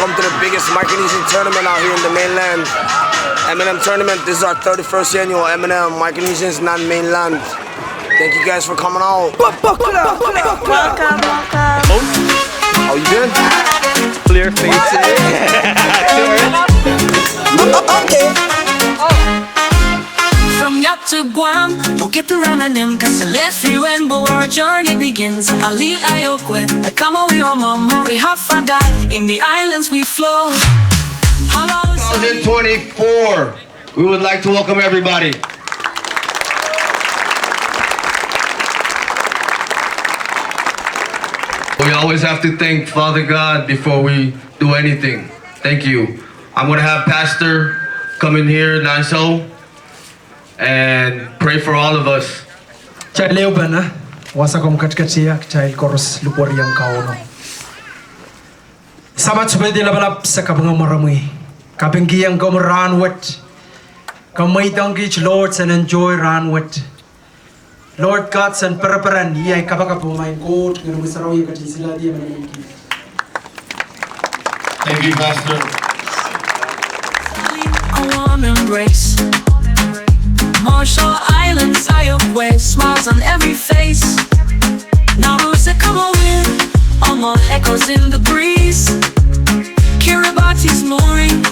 welcome to the biggest Micronesian tournament out here in the mainland. MNM tournament, this is our 31st annual MNM Micronesians non-mainland. Thank you guys for coming out. Welcome. How you been? Clear faces. Okay. From Yap to Guam, Bukit to Ramanim, Kasalefi, when our journey begins. Ali Ayokwe, Kamawi Mama, we have Fakka, in the islands we flow. 2024, we would like to welcome everybody. We always have to thank Father God before we do anything. Thank you. I'm going to have Pastor come in here, Nanso, and pray for all of us. Leo bana wasa kom katikati ya child chorus lupori yang kauno. Sabat subedi la balap sa kabang maramui. Kabingi yang kom run with. Kamay tangich Lords and enjoy run with. Lord God and paraparan iya kapakapo main court ng musaraw yung katisila di man. Thank you, Pastor. A warm embrace. Marshall Islands, Ayokwe, smiles on every face. Narusa, come on in, Omo echoes in the breeze. Kiribati's mooring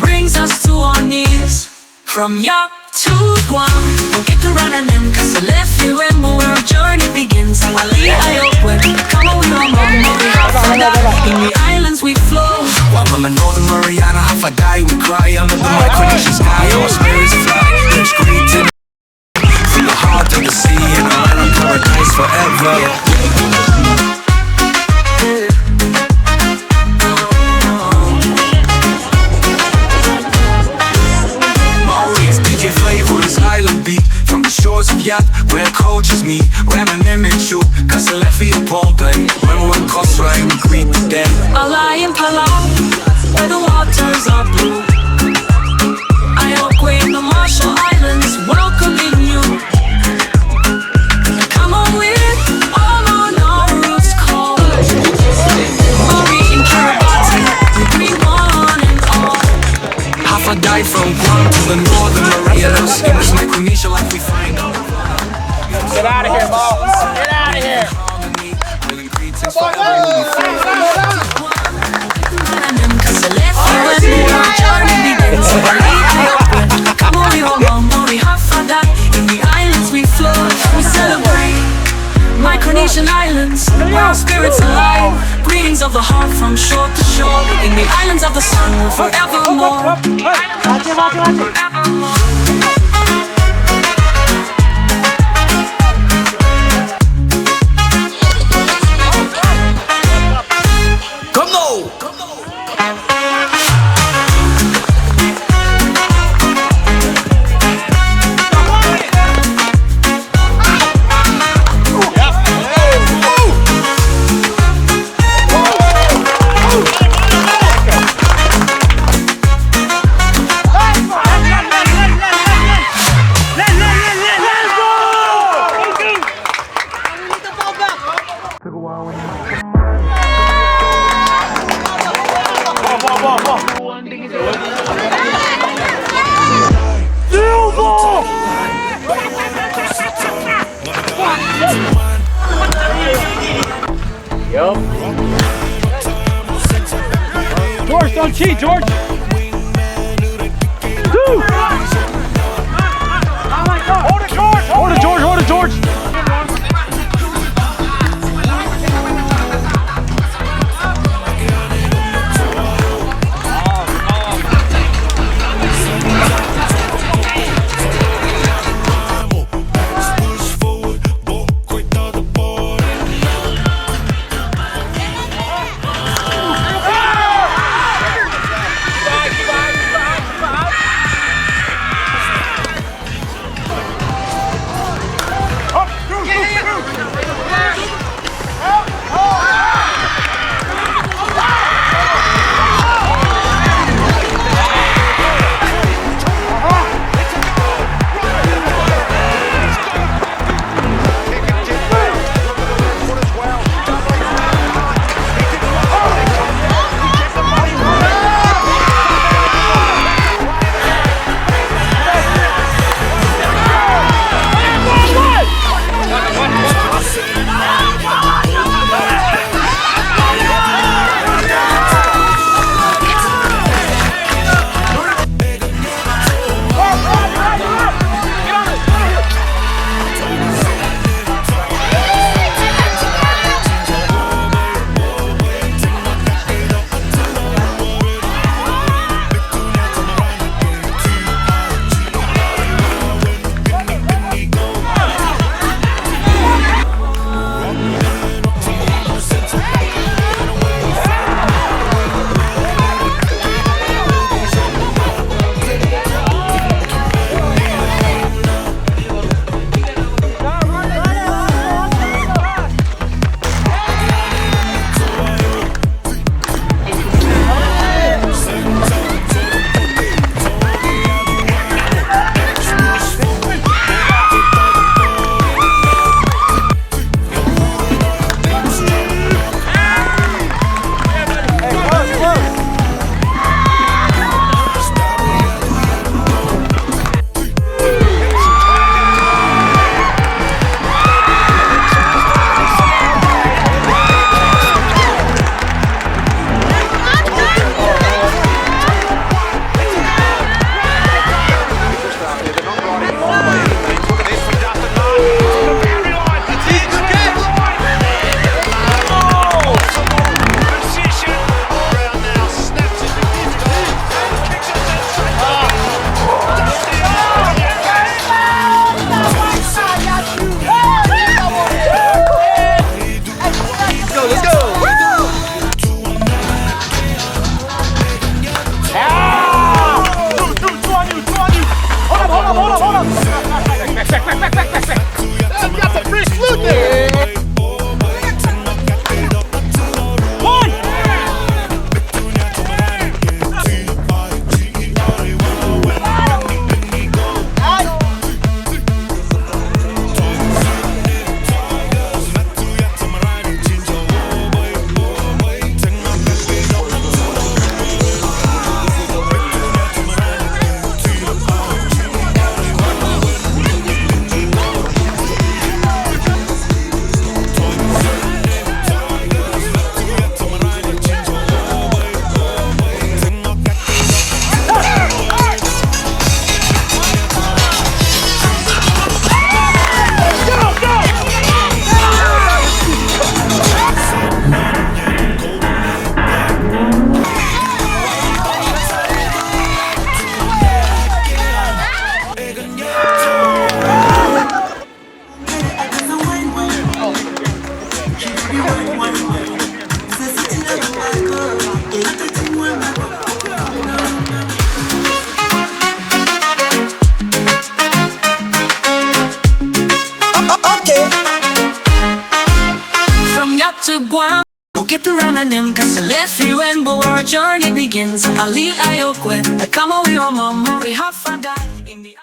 brings us to our knees. From Yap to Guam, we'll get to Rananim, Kasalefi, when our journey begins. Ali Ayokwe, come on, Omo, we have Fakka, in the islands we flow. While from the Northern Mariana, Fakka, we cry under the Micronesian sky. Our spirits fly, there's green to from the heart to the sea, and our island paradise forever. Flavor this island beat from the shores of Yap, where cultures meet. MNM'24, Kasalefi and Pompeii, when we're in Kosrae, we greet the dead. Alai in Palau, where the waters are blue. Ayokwe in the Marshall Islands, welcoming you. Come on with all on our roots call. Mori in Kiribati, we greet one and all. Half a died from Guam to the Northern Marianas. In this Micronesian life we find out. Get out of here, Mo. Get out of here. In the islands we flow, we celebrate Micronesian islands, where our spirits alive. Greetings of the heart from shore to shore. In the islands of the sun, forevermore. Come on! George, don't cheat, George. Two. Hold it, George. Hold it, George. Hold it, George. to Guam. Get around and them cause let's see when our journey begins. Ali ayokwe, kama we mama, we have Fakka in the